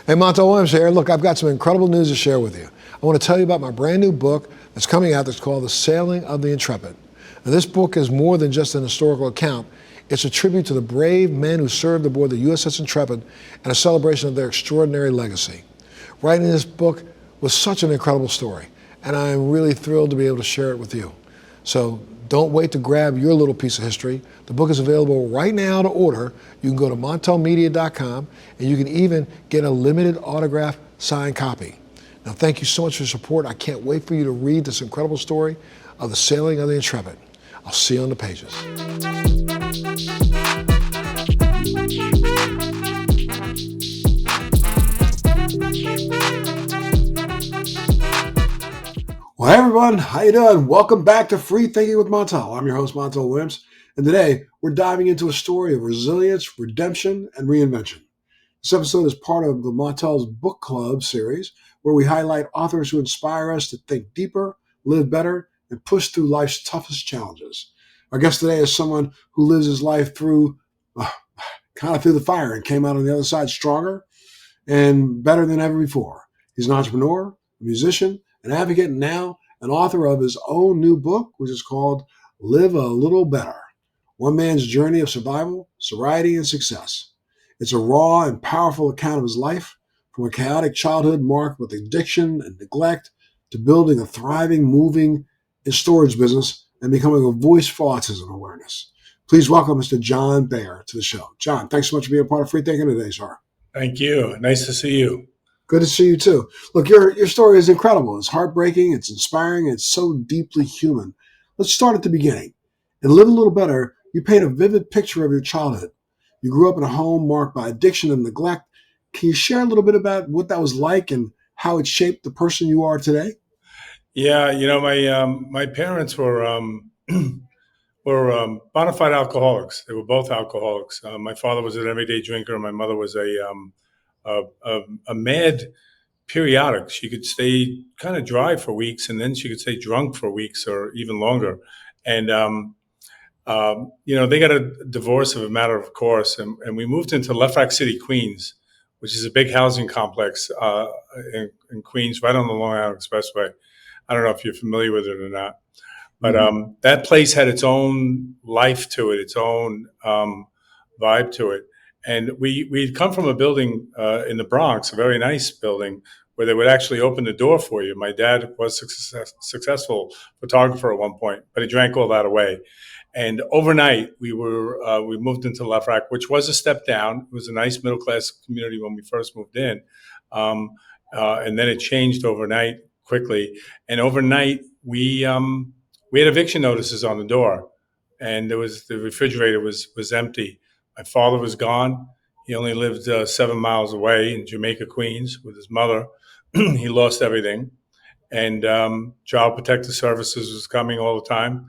Hey, Montel Williams here. Look, I've got some incredible news to share with you. I want to tell you about my brand new book that's coming out that's called The Sailing of the Intrepid. Now, this book is more than just an historical account. It's a tribute to the brave men who served aboard the USS Intrepid and a celebration of their extraordinary legacy. Writing this book was such an incredible story, and I'm really thrilled to be able to share it with you. So don't wait to grab your little piece of history. The book is available right now to order. You can go to montelmedia.com, and you can even get a limited autograph signed copy. Now, thank you so much for your support. I can't wait for you to read this incredible story of the sailing of the Intrepid. I'll see you on the pages. Well, hey everyone, how you doing? Welcome back to Free Thinking with Montel. I'm your host, Montel Williams, and today we're diving into a story of resilience, redemption, and reinvention. This episode is part of the Montel's Book Club series, where we highlight authors who inspire us to think deeper, live better, and push through life's toughest challenges. Our guest today is someone who lives his life through the fire and came out on the other side stronger and better than ever before. He's an entrepreneur, a musician, an advocate, and now an author of his own new book, which is called Live a Little Better: One Man's Journey of Survival, Sobriety, and Success. It's a raw and powerful account of his life, from a chaotic childhood marked with addiction and neglect to building a thriving moving and storage business and becoming a voice for autism awareness. Please welcome Mr. John Beyer to the show. John, thanks so much for being a part of Free Thinking today, sir. Thank you. Nice to see you. Good to see you too. Look, your story is incredible. It's heartbreaking, it's inspiring, it's so deeply human. Let's start at the beginning. In Live a Little Better, you paint a vivid picture of your childhood. You grew up in a home marked by addiction and neglect. Can you share a little bit about what that was like and how it shaped the person you are today? Yeah, my parents were bona fide alcoholics. They were both alcoholics. My father was an everyday drinker, and my mother was a mad periodic. She could stay kind of dry for weeks, and then she could stay drunk for weeks or even longer. And they got a divorce of a matter of course, and we moved into Left Rock City, Queens, which is a big housing complex in Queens, right on the Long Island Expressway. I don't know if you're familiar with it or not, but that place had its own life to it, its own vibe to it. And we'd come from a building in the Bronx, a very nice building, where they would actually open the door for you. My dad was a successful photographer at one point, but he drank all that away. And overnight, we moved into Left Rock, which was a step down. It was a nice middle class community when we first moved in, and then it changed overnight quickly. And overnight, we had eviction notices on the door, and the refrigerator was empty. My father was gone. He only lived 7 miles away in Jamaica, Queens, with his mother. He lost everything, and Child Protective Services was coming all the time.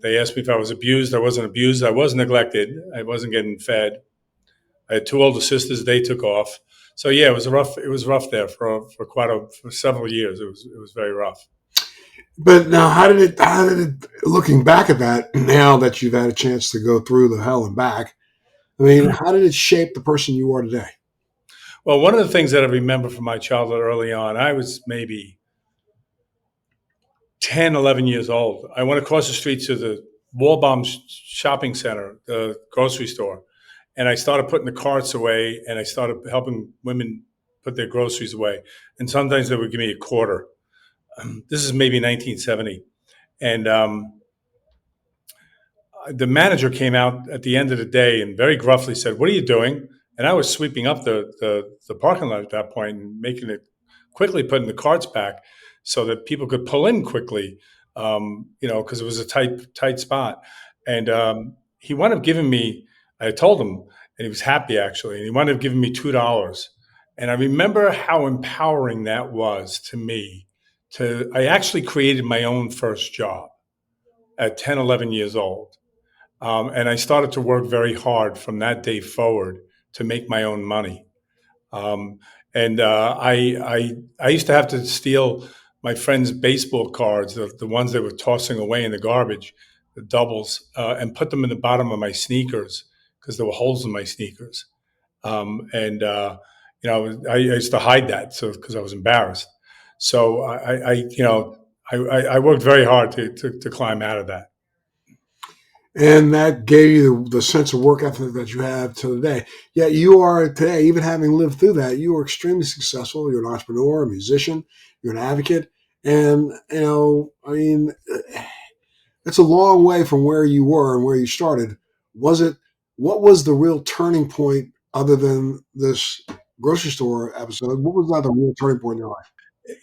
They asked me if I was abused. I wasn't abused. I was neglected. I wasn't getting fed. I had two older sisters. They took off. So yeah, it was rough there for several years. It was very rough. But now, how did it, looking back at that, now that you've had a chance to go through the hell and back, I mean, how did it shape the person you are today? Well, one of the things that I remember from my childhood early on, I was maybe 10, 11 years old. I went across the street to the Waldbaum Shopping Center, the grocery store, and I started putting the carts away, and I started helping women put their groceries away. And sometimes they would give me a quarter. This is maybe 1970. And the manager came out at the end of the day and very gruffly said, "What are you doing?" And I was sweeping up the parking lot at that point and making it quickly, putting the carts back so that people could pull in quickly, because it was a tight spot. And he wound up giving me, I told him, and he was happy actually, and he wound up giving me $2. And I remember how empowering that was to me. I actually created my own first job at 10, 11 years old. And I started to work very hard from that day forward to make my own money. I used to have to steal my friends' baseball cards, the ones they were tossing away in the garbage, the doubles, and put them in the bottom of my sneakers because there were holes in my sneakers. I used to hide that so because I was embarrassed. So I worked very hard to climb out of that. And that gave you the sense of work ethic that you have to today. Yet you are today, even having lived through that, you are extremely successful. You're an entrepreneur, a musician, you're an advocate. And, I mean, it's a long way from where you were and where you started. What was the real turning point other than this grocery store episode? What was the real turning point in your life?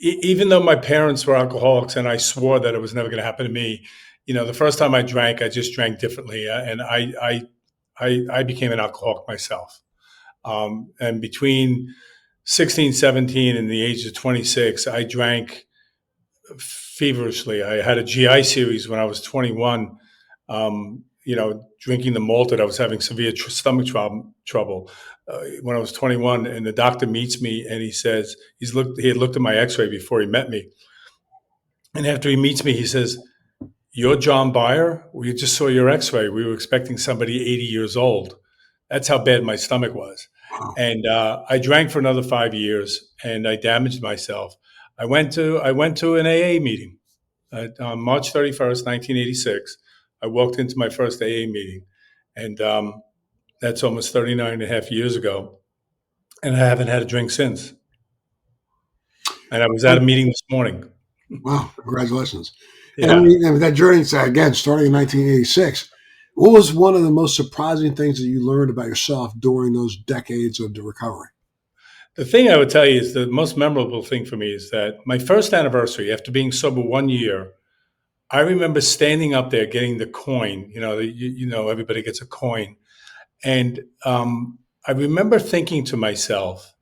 Even though my parents were alcoholics and I swore that it was never going to happen to me, the first time I drank, I just drank differently, and I became an alcoholic myself. And between 16, 17, and the age of 26, I drank feverishly. I had a GI series when I was 21. Drinking the malted, I was having severe stomach trouble when I was 21. And the doctor meets me and he says, he had looked at my x-ray before he met me. And after he meets me, he says, "You're John Beyer? We just saw your x-ray. We were expecting somebody 80 years old." That's how bad my stomach was. Wow. And I drank for another 5 years and I damaged myself. I went to an AA meeting on March 31st, 1986. I walked into my first AA meeting, and that's almost 39 and a half years ago. And I haven't had a drink since. And I was at a meeting this morning. Wow, congratulations. And I Yeah. mean, that journey, again, starting in 1986, what was one of the most surprising things that you learned about yourself during those decades of the recovery? The thing I would tell you is the most memorable thing for me is that my first anniversary, after being sober 1 year, I remember standing up there getting the coin. Everybody gets a coin. And I remember thinking to myself,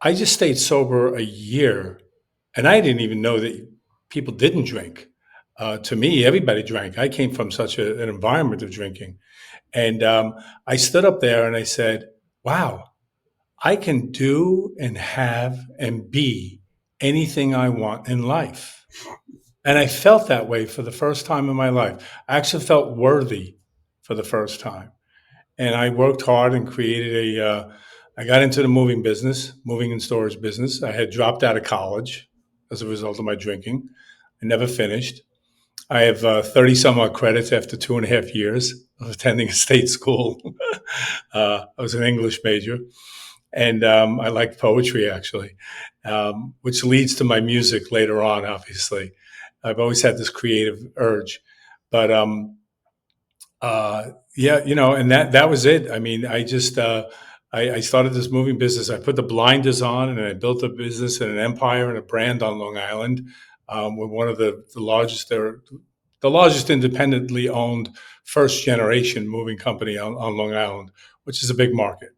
I just stayed sober a year, and I didn't even know that people didn't drink. To me, everybody drank. I came from such an environment of drinking. And I stood up there and I said, wow, I can do and have and be anything I want in life. And I felt that way for the first time in my life. I actually felt worthy for the first time. And I worked hard and created I got into the moving and storage business. I had dropped out of college as a result of my drinking. I never finished. I have 30 some odd credits after 2.5 years of attending a state school. I was an English major, and I liked poetry actually, which leads to my music later on, obviously. I've always had this creative urge. But yeah, and that was it. I mean, I started this moving business. I put the blinders on, and I built a business and an empire and a brand on Long Island. We're one of the largest. They're the largest independently owned first generation moving company on Long Island, which is a big market.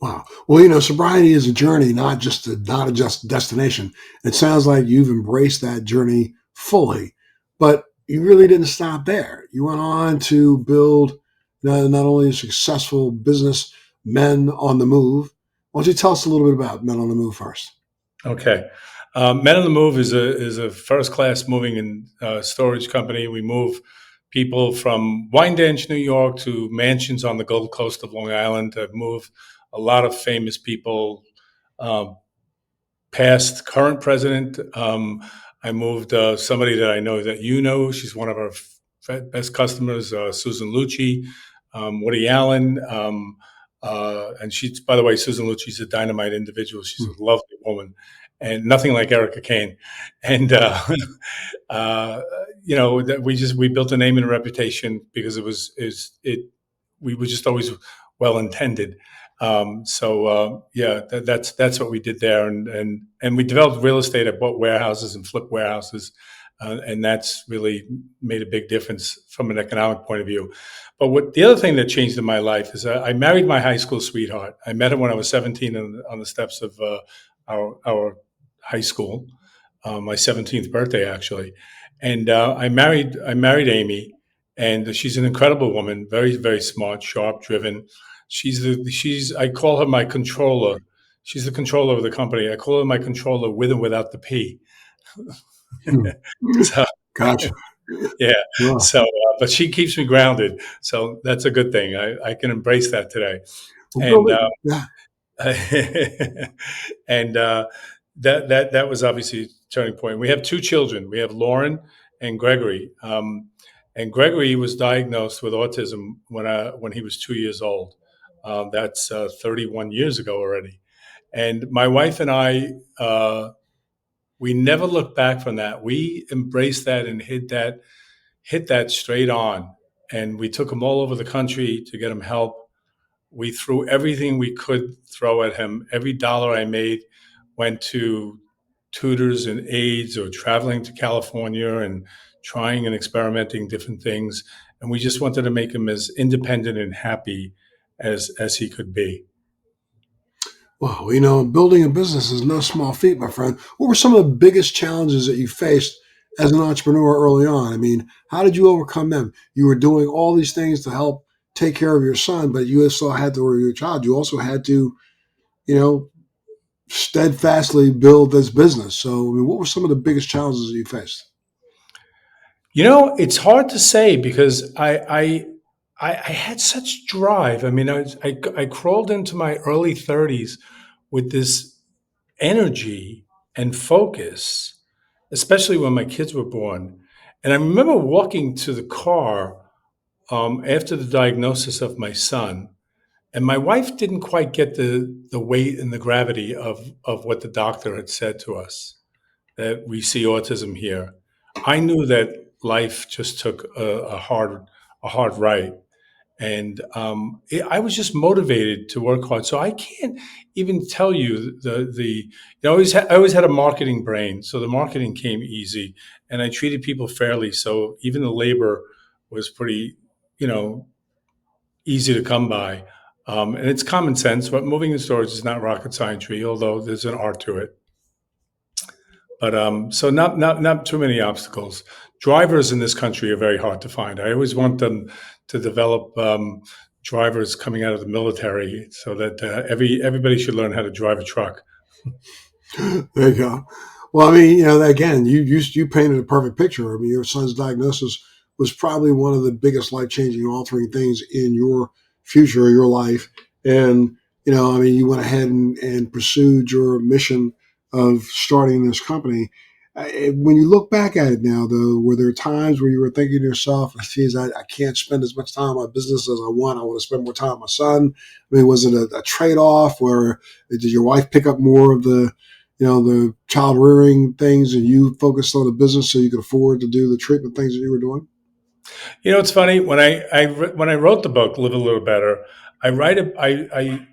Wow. Well, sobriety is a journey, not a just destination. It sounds like you've embraced that journey fully, but you really didn't stop there. You went on to build not only a successful business, Men on the Move. Why don't you tell us a little bit about Men on the Move first? Okay. Men on the Move is a first class moving and storage company. We move people from Wyandanch, New York, to mansions on the Gold Coast of Long Island. I've moved a lot of famous people, past current president. I moved somebody that I know that you know. She's one of our best customers, Susan Lucci, Woody Allen. And she's, by the way, Susan Lucci's a dynamite individual. She's a lovely woman, and nothing like Erica Kane. And that we built a name and a reputation because we were just always well intended. That's what we did there, and we developed real estate. I bought warehouses and flipped warehouses, and that's really made a big difference from an economic point of view. But the other thing that changed in my life is I married my high school sweetheart. I met her when I was 17 on the steps of our high school, my 17th birthday actually, and I married Amy, and she's an incredible woman, very very smart, sharp, driven. I call her my controller. She's the controller of the company. I call her my controller with and without the P. So, Gotcha. yeah. Wow. So, but she keeps me grounded. So that's a good thing. I can embrace that today. Well, And yeah. and that was obviously a turning point. We have two children. We have Lauren and Gregory. And Gregory was diagnosed with autism when he was 2 years old. That's 31 years ago already. And my wife and I, we never looked back from that. We embraced that and hit that straight on. And we took him all over the country to get him help. We threw everything we could throw at him. Every dollar I made went to tutors and aides or traveling to California and trying and experimenting different things. And we just wanted to make him as independent and happy as he could be. Well, building a business is no small feat, my friend. What were some of the biggest challenges that you faced as an entrepreneur early on? I mean, how did you overcome them? You were doing all these things to help take care of your son, but you also had to, or your child, you also had to, you know, steadfastly build this business. So, I mean, what were some of the biggest challenges that you faced? It's hard to say because I had such drive. I mean, I crawled into my early 30s with this energy and focus, especially when my kids were born. And I remember walking to the car after the diagnosis of my son, and my wife didn't quite get the weight and the gravity of what the doctor had said to us, that we see autism here. I knew that life just took a hard right, and I was just motivated to work hard. So I can't even tell you I always had a marketing brain, so the marketing came easy, and I treated people fairly. So even the labor was pretty, you know, easy to come by. And it's common sense, but moving in storage is not rocket science, although there's an art to it. But so not too many obstacles. Drivers in this country are very hard to find. I always want them to develop drivers coming out of the military, so that everybody should learn how to drive a truck. There you go. Well, I mean, again, you painted a perfect picture. I mean, your son's diagnosis was probably one of the biggest life changing, altering things in your future, your life, and I mean, you went ahead and pursued your mission of starting this company. When you look back at it now, though, were there times where you were thinking to yourself, "Geez, I can't spend as much time on my business as I want. I want to spend more time on my son." I mean, was it a trade off, or did your wife pick up more of the child rearing things, and you focused on the business so you could afford to do the treatment things that you were doing? It's funny when when I wrote the book, Live a Little Better. I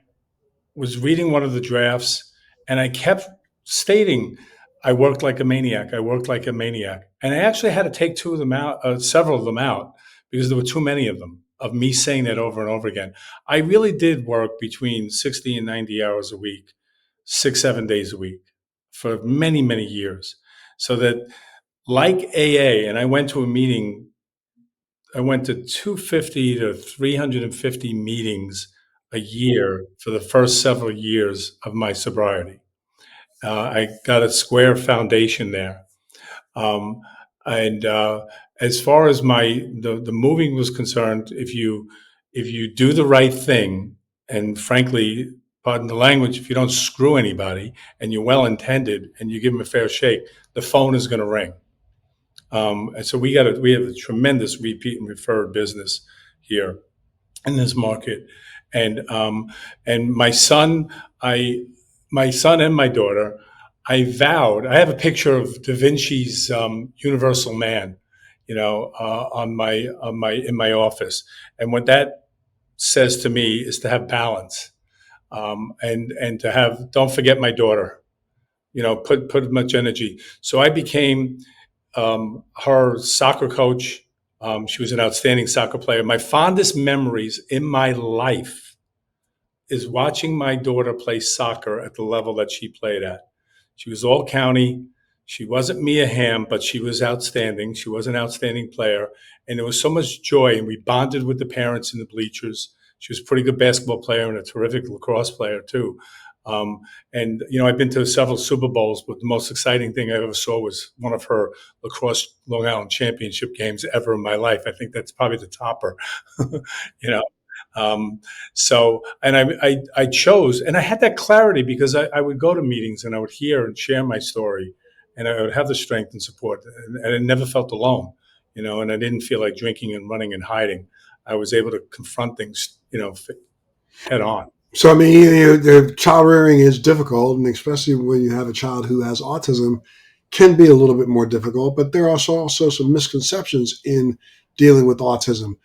was reading one of the drafts, and I kept stating, "I worked like a maniac. I worked like a maniac," and I actually had to take two of them out, several of them out, because there were too many of them of me saying that over and over again. I really did work between 60 and 90 hours a week, 6, 7 days a week, for many, many years, so that, like AA, and I went to a meeting. I went to 250 to 350 meetings a year for the first several years of my sobriety. I got a square foundation there. Um, and as far as the moving was concerned, if you do the right thing, and frankly, pardon the language, if you don't screw anybody and you're well intended and you give them a fair shake, the phone is going to ring. And so we have a tremendous repeat and referred business here in this market. And my son and my daughter, I vowed. I have a picture of Da Vinci's Universal Man, on my in my office. And what that says to me is to have balance, and to have, don't forget my daughter. Put much energy. So I became her soccer coach. She was an outstanding soccer player. My fondest memories in my life is watching my daughter play soccer at the level that she played at. She was all county. She wasn't Mia Hamm, but she was outstanding. She was an outstanding player. And there was so much joy, and we bonded with the parents in the bleachers. She was a pretty good basketball player and a terrific lacrosse player, too. And I've been to several Super Bowls, but the most exciting thing I ever saw was one of her lacrosse Long Island championship games ever in my life. I think that's probably the topper, you know. And I chose, and I had that clarity because I would go to meetings and I would hear and share my story, and I would have the strength and support, and I never felt alone, and I didn't feel like drinking and running and hiding. I was able to confront things, head on. So, I mean, the child rearing is difficult, and especially when you have a child who has autism, can be a little bit more difficult. But there are also some misconceptions in dealing with autism.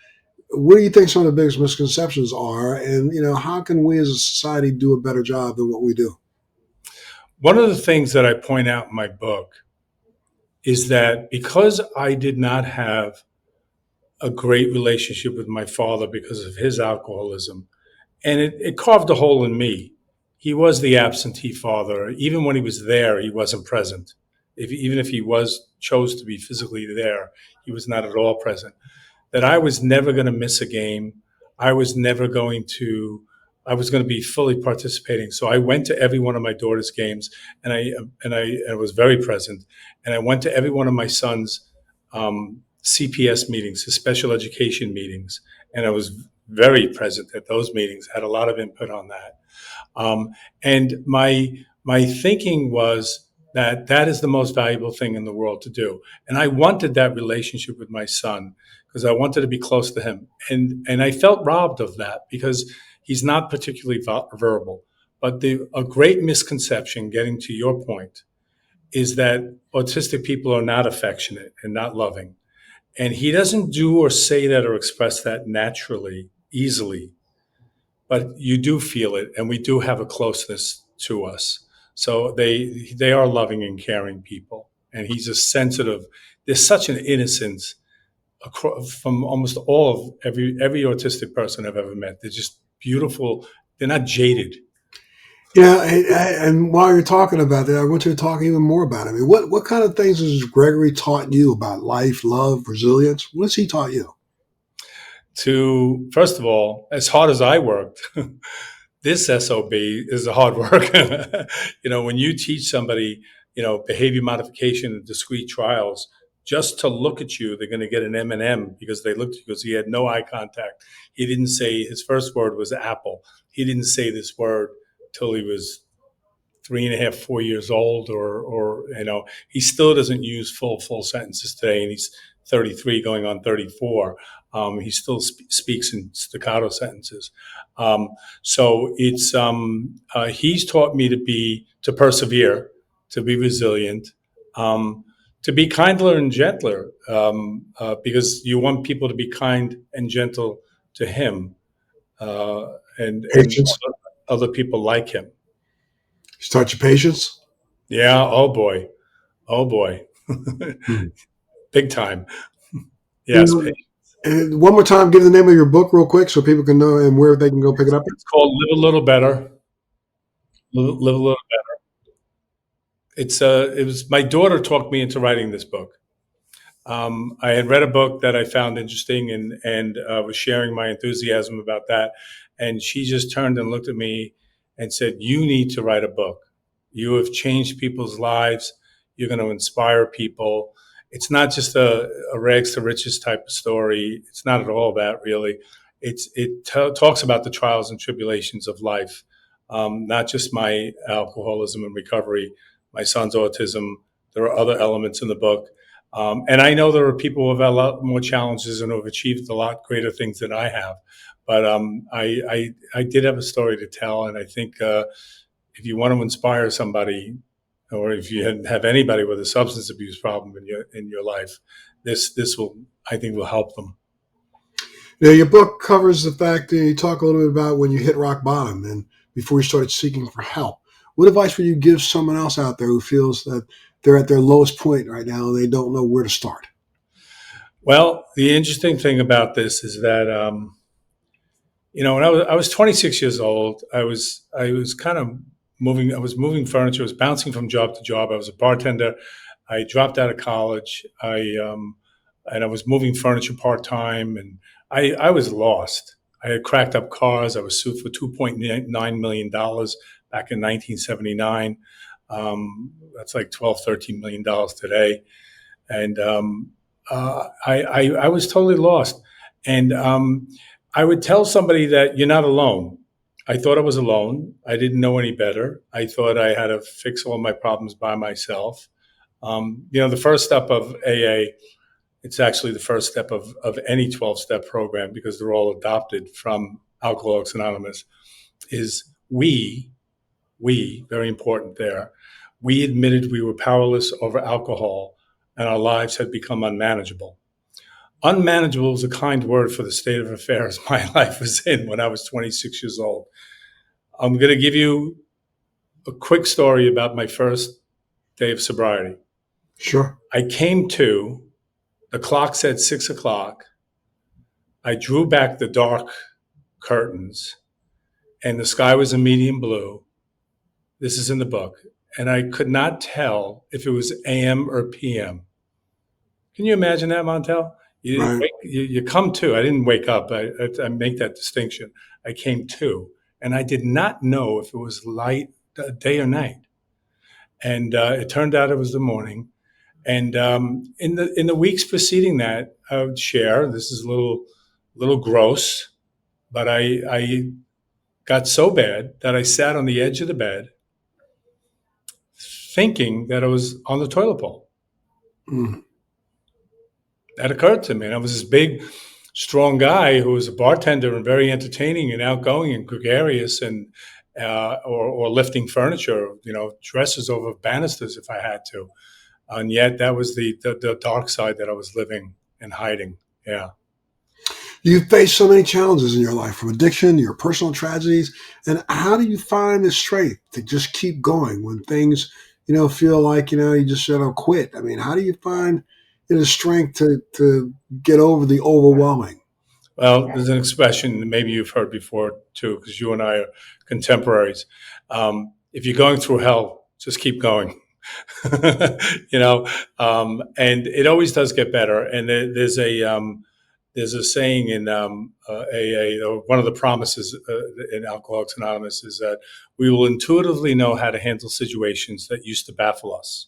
What do you think some of the biggest misconceptions are, and how can we as a society do a better job than what we do? One of the things that I point out in my book is that because I did not have a great relationship with my father because of his alcoholism, and it carved a hole in me. He was the absentee father. Even when he was there, he wasn't present. Even if he chose to be physically there, he was not at all present. That I was never going to miss a game. I was never going to. I was going to be fully participating. So I went to every one of my daughter's games, and I was very present. And I went to every one of my son's CPS meetings, his special education meetings, and I was very present at those meetings. Had a lot of input on that. And my thinking was that that is the most valuable thing in the world to do. And I wanted that relationship with my son because I wanted to be close to him. And I felt robbed of that because he's not particularly verbal. But a great misconception, getting to your point, is that autistic people are not affectionate and not loving. And he doesn't do or say that or express that naturally, easily, but you do feel it, and we do have a closeness to us. So they are loving and caring people, and he's a sensitive. There's such an innocence from almost all of every autistic person I've ever met. They're just beautiful. They're not jaded. Yeah, and while you're talking about that, I want you to talk even more about it. I mean, what kind of things has Gregory taught you about life, love, resilience? What's he taught you? To first of all, as hard as I worked, this SOB is a hard work. When you teach somebody, behavior modification and discrete trials, just to look at you, they're going to get an M&M because they looked at you because he had no eye contact. He didn't say his first word was apple. He didn't say this word till he was 3.5, 4 years old, or he still doesn't use full sentences today, and he's 33 going on 34. He still speaks in staccato sentences. So he's taught me to persevere, to be resilient, to be kinder and gentler, because you want people to be kind and gentle to him, and Patience. other people like him. He's taught you patience. Yeah. Oh boy. Oh boy. Hmm. Big time. You Yes. know, and one more time, give the name of your book real quick so people can know and where they can go pick it up. It's called Live a Little Better. Live a little. It was my daughter talked me into writing this book. I had read a book that I found interesting, and was sharing my enthusiasm about that. And she just turned and looked at me and said, "You need to write a book. You have changed people's lives. You're going to inspire people. It's not just a rags to riches type of story. It's not at all that, really. It talks about the trials and tribulations of life, not just my alcoholism and recovery, my son's autism. There are other elements in the book." And I know there are people who have had a lot more challenges and who have achieved a lot greater things than I have. But I did have a story to tell, and I think if you want to inspire somebody, or if you have anybody with a substance abuse problem in your life, this will, I think, will help them. Now, your book covers the fact that you talk a little bit about when you hit rock bottom and before you started seeking for help. What advice would you give someone else out there who feels that they're at their lowest point right now and they don't know where to start? Well, the interesting thing about this is that when I was 26 years old, I was kind of moving. I was moving furniture. I was bouncing from job to job. I was a bartender. I dropped out of college. And I was moving furniture part time, and I was lost. I had cracked up cars. I was sued for $2.9 million back in 1979. That's like 12, $13 million today. And I was totally lost. And I would tell somebody that you're not alone. I thought I was alone. I didn't know any better. I thought I had to fix all my problems by myself. The first step of AA, it's actually the first step of any 12-step program because they're all adopted from Alcoholics Anonymous, is very important there. We admitted we were powerless over alcohol and our lives had become unmanageable. Unmanageable is a kind word for the state of affairs my life was in when I was 26 years old. I'm going to give you a quick story about my first day of sobriety. Sure. I came to, the clock said 6 o'clock. I drew back the dark curtains, and the sky was a medium blue. This is in the book. And I could not tell if it was AM or PM. Can you imagine that, Montel? Right. You come to. I didn't wake up. I make that distinction. I came to, and I did not know if it was light, day or night. And it turned out it was the morning. And in the weeks preceding that, I would share. This is a little gross, but I got so bad that I sat on the edge of the bed, thinking that I was on the toilet bowl. Mm. That occurred to me. And I was this big, strong guy who was a bartender and very entertaining and outgoing and gregarious and or lifting furniture, dresses over banisters if I had to. And yet that was the dark side that I was living and hiding. Yeah. You've faced so many challenges in your life, from addiction to your personal tragedies. And how do you find the strength to just keep going when things, feel like, you just should have quit? I mean, how do you find the strength to get over the overwhelming? Well, there's an expression that maybe you've heard before too, because you and I are contemporaries. If you're going through hell, just keep going. And it always does get better. And there's a saying in AA, or one of the promises in Alcoholics Anonymous is that we will intuitively know how to handle situations that used to baffle us.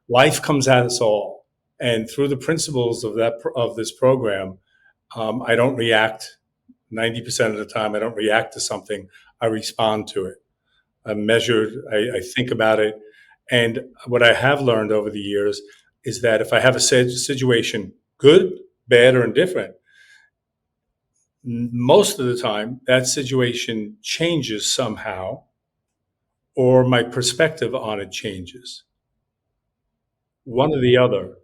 Life comes at us all, and through the principles of this program, I don't react. 90% of the time, I don't react to something. I respond to it. I'm measured. I think about it. And what I have learned over the years is that if I have a situation, good, bad, or indifferent, most of the time that situation changes somehow, or my perspective on it changes. One or the other,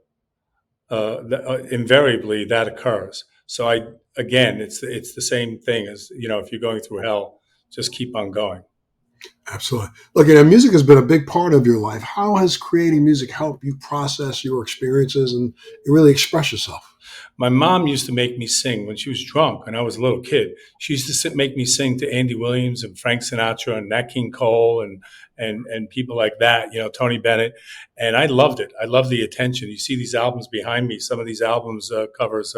invariably that occurs. So again, it's the same thing as, if you're going through hell, just keep on going. Absolutely. Look, music has been a big part of your life. How has creating music helped you process your experiences and really express yourself? My mom used to make me sing when she was drunk, and I was a little kid. She used to make me sing to Andy Williams and Frank Sinatra and Nat King Cole and people like that, Tony Bennett. And I loved it. I loved the attention. You see these albums behind me. Some of these albums covers,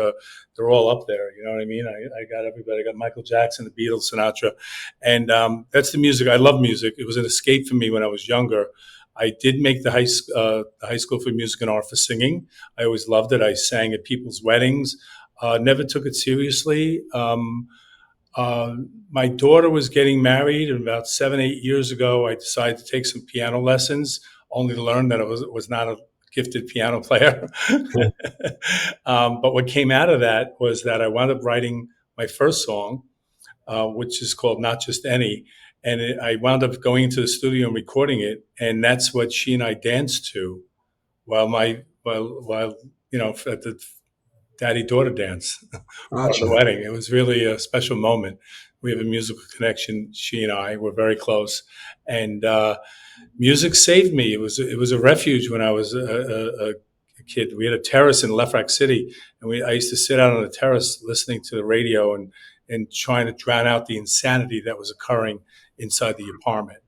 they're all up there. You know what I mean? I got everybody. I got Michael Jackson, the Beatles, Sinatra. And that's the music. I love music. It was an escape for me when I was younger. I did make the high school for music and art for singing. I always loved it. I sang at people's weddings. Never took it seriously. My daughter was getting married, and about 7, 8 years ago, I decided to take some piano lessons, only to learn that I was not a gifted piano player. But what came out of that was that I wound up writing my first song, which is called Not Just Any. And I wound up going into the studio and recording it. And that's what she and I danced to while at the daddy-daughter dance or the Gotcha. wedding. It was really a special moment. We have a musical connection. She and I were very close. And music saved me. It was a refuge when I was a kid. We had a terrace in Lefrak City, and I used to sit out on the terrace listening to the radio and trying to drown out the insanity that was occurring inside the apartment.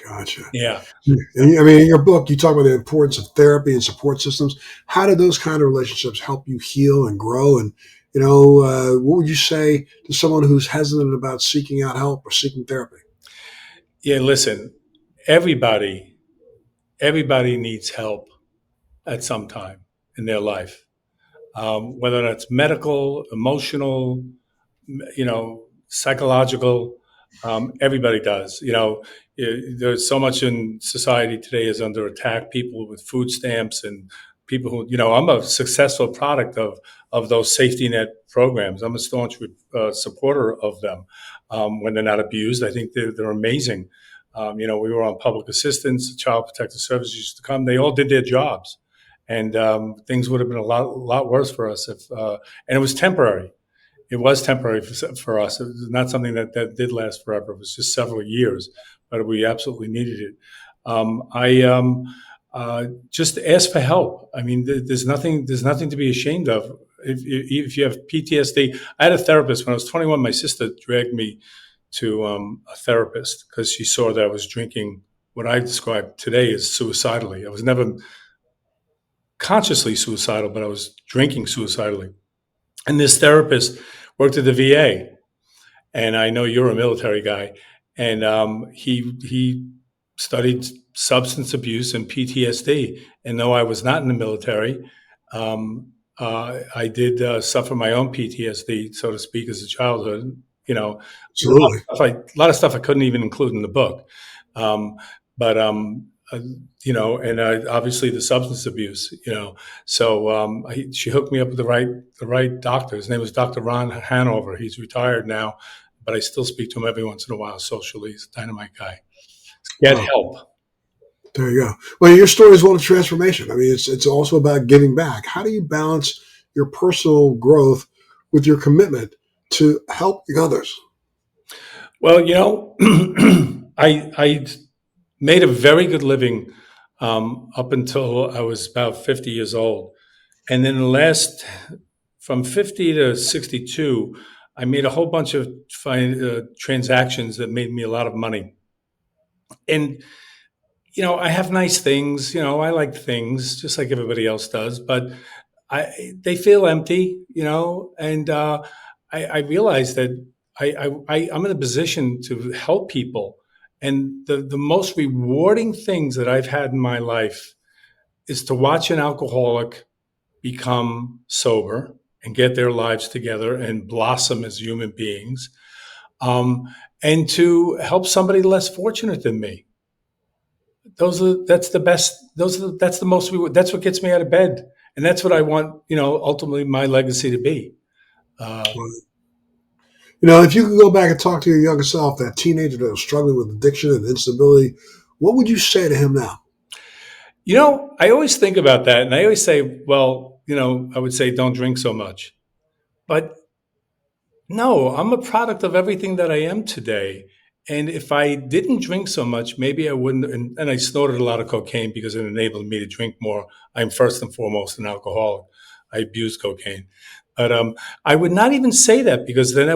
Gotcha. Yeah. And, I mean, in your book, you talk about the importance of therapy and support systems. How do those kind of relationships help you heal and grow? And, what would you say to someone who's hesitant about seeking out help or seeking therapy? Yeah, listen, everybody needs help at some time in their life, whether that's medical, emotional, psychological. Everybody does. There's so much in society today is under attack. People with food stamps and people who, I'm a successful product of those safety net programs. I'm a staunch supporter of them when they're not abused. I think they're amazing. We were on public assistance, Child Protective Services used to come. They all did their jobs, and things would have been a lot worse for us if. And it was temporary. It was temporary for us. It was not something that did last forever. It was just several years, but we absolutely needed it. I just ask for help. I mean, there's nothing to be ashamed of. If you have PTSD, I had a therapist when I was 21. My sister dragged me to a therapist because she saw that I was drinking what I describe today as suicidally. I was never consciously suicidal, but I was drinking suicidally. And this therapist worked at the VA, and I know you're a military guy, and he studied substance abuse and PTSD. And though I was not in the military, I did suffer my own PTSD, so to speak, as a childhood. Absolutely. A lot of stuff I couldn't even include in the book. But and obviously the substance abuse, So she hooked me up with the right doctor. His name was Dr. Ron Hanover. He's retired now, but I still speak to him every once in a while socially. He's a dynamite guy. Get help. There you go. Well, your story is one of transformation. I mean, it's also about giving back. How do you balance your personal growth with your commitment to helping others? Well, I made a very good living up until I was about 50 years old. And then from 50 to 62, I made a whole bunch of transactions that made me a lot of money. And, I have nice things, I like things just like everybody else does, but they feel empty, and I realized that I'm in a position to help people. And the most rewarding things that I've had in my life is to watch an alcoholic become sober and get their lives together and blossom as human beings, and to help somebody less fortunate than me. That's the best. That's the most. That's what gets me out of bed, and that's what I want. Ultimately, my legacy to be. If you could go back and talk to your younger self, that teenager that was struggling with addiction and instability, what would you say to him now? I always think about that, and I always say, well, I would say don't drink so much. But no, I'm a product of everything that I am today. And if I didn't drink so much, maybe I wouldn't. And I snorted a lot of cocaine because it enabled me to drink more. I'm first and foremost an alcoholic. I abuse cocaine. But I would not even say that, because then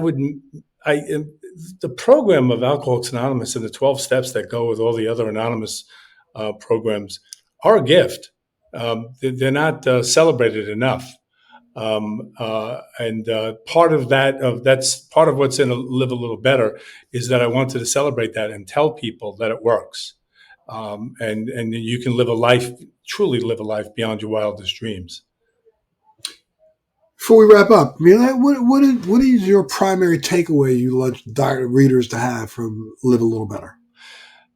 the program of Alcoholics Anonymous and the 12 steps that go with all the other anonymous programs are a gift. They're not celebrated enough. And part of that's part of what's in Live a Little Better, is that I wanted to celebrate that and tell people that it works. And you can truly live a life beyond your wildest dreams. Before we wrap up, what is your primary takeaway you want readers to have from Live a Little Better?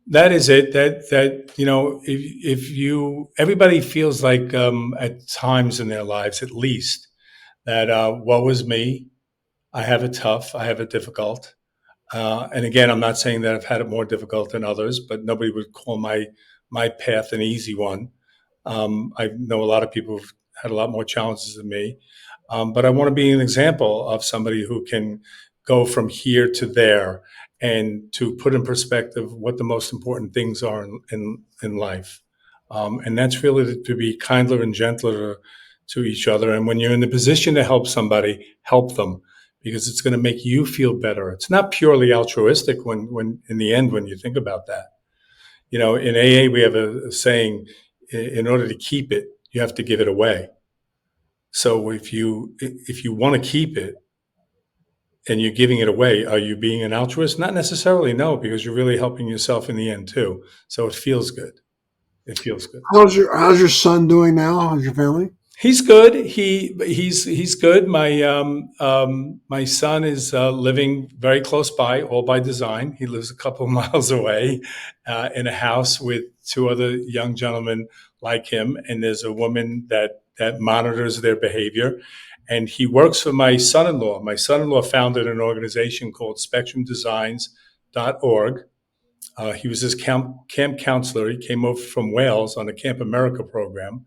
That is it. That if everybody feels like at times in their lives, at least, that woe is me, I have it tough, I have it difficult. And again, I'm not saying that I've had it more difficult than others, but nobody would call my path an easy one. I know a lot of people who've had a lot more challenges than me. But I want to be an example of somebody who can go from here to there, and to put in perspective what the most important things are in life. And that's really to be kinder and gentler to each other. And when you're in the position to help somebody, help them, because it's going to make you feel better. It's not purely altruistic when in the end, when you think about that. In AA, we have a saying, in order to keep it, you have to give it away. So if you want to keep it and you're giving it away, are you being an altruist? Not necessarily, no, because you're really helping yourself in the end too. So it feels good. It feels good. How's your son doing now? How's your family? He's good. He's good. My son is living very close by, all by design. He lives a couple of miles away, in a house with two other young gentlemen like him, and there's a woman that monitors their behavior. And he works for my son-in-law. My son-in-law founded an organization called SpectrumDesigns.org. He was his camp counselor. He came over from Wales on the Camp America program,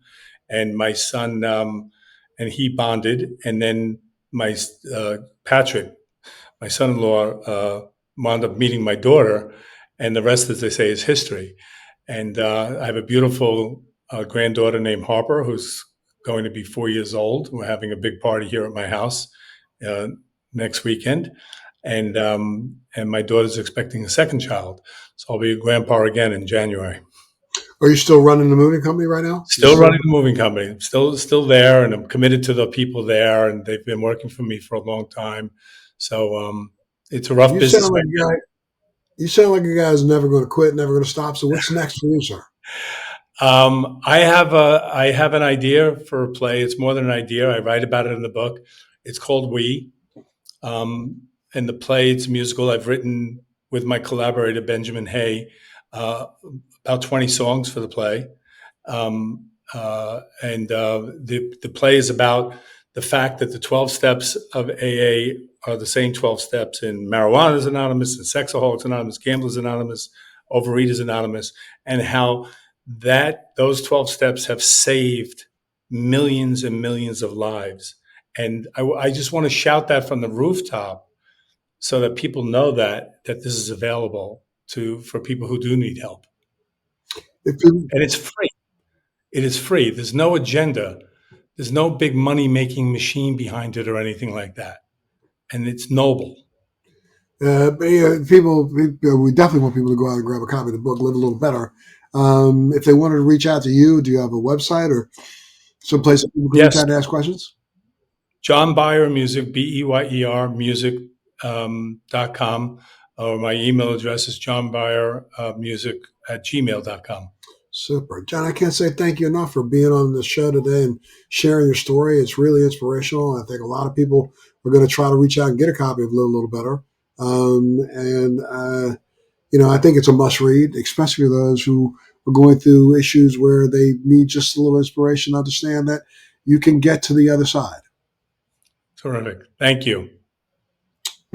and my son and he bonded. And then my Patrick, my son-in-law, wound up meeting my daughter, and the rest, as they say, is history. And I have a beautiful granddaughter named Harper, who's going to be 4 years old. We're having a big party here at my house uh, next weekend, and my daughter's expecting a second child, so I'll be a grandpa again in January. Are you still running the moving company right now? Still running the moving company. I'm still there, and I'm committed to the people there, and they've been working for me for a long time. So it's a rough You business sound like right a guy. You sound like a guy who's never going to quit, never going to stop. So what's next for you, sir? I have an idea for a play. It's more than an idea. I write about it in the book. It's called We. And the play, it's a musical. I've written with my collaborator Benjamin Hay about 20 songs for the play. The play is about the fact that the 12 steps of AA are the same 12 steps in Marijuana Anonymous, and Sexaholics Anonymous, Gamblers Anonymous, Overeaters Anonymous, and how those 12 steps have saved millions and millions of lives. And I just want to shout that from the rooftop so that people know that this is available for people who do need help. And it's free. It is free. There's no agenda. There's no big money-making machine behind it or anything like that. And it's noble. We definitely want people to go out and grab a copy of the book, Live a Little Better. If they wanted to reach out to you, do you have a website or someplace that people can reach out and ask questions? John Beyer Music, BEYER music.com, or my email address is johnbeyermusic@gmail.com. Super. John, I can't say thank you enough for being on the show today and sharing your story. It's really inspirational. I think a lot of people are going to try to reach out and get a copy of Live a Little Better. I think it's a must read, especially for those who are going through issues where they need just a little inspiration to understand that you can get to the other side. Terrific. Thank you.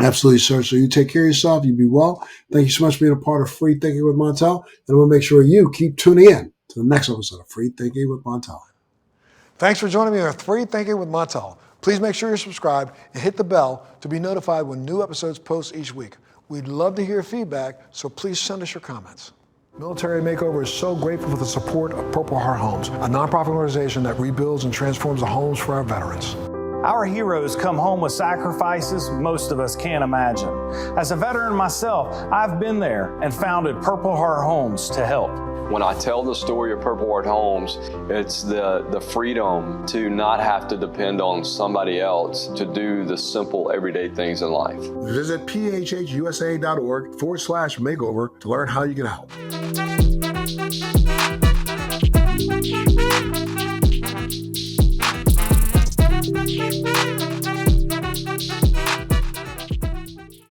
Absolutely, sir. So you take care of yourself. You be well. Thank you so much for being a part of Free Thinking with Montel. And we'll make sure you keep tuning in to the next episode of Free Thinking with Montel. Thanks for joining me on Free Thinking with Montel. Please make sure you're subscribed and hit the bell to be notified when new episodes post each week. We'd love to hear your feedback, so please send us your comments. Military Makeover is so grateful for the support of Purple Heart Homes, a nonprofit organization that rebuilds and transforms the homes for our veterans. Our heroes come home with sacrifices most of us can't imagine. As a veteran myself, I've been there and founded Purple Heart Homes to help. When I tell the story of Purple Heart Homes, it's the freedom to not have to depend on somebody else to do the simple everyday things in life. Visit phhusa.org/makeover to learn how you can help.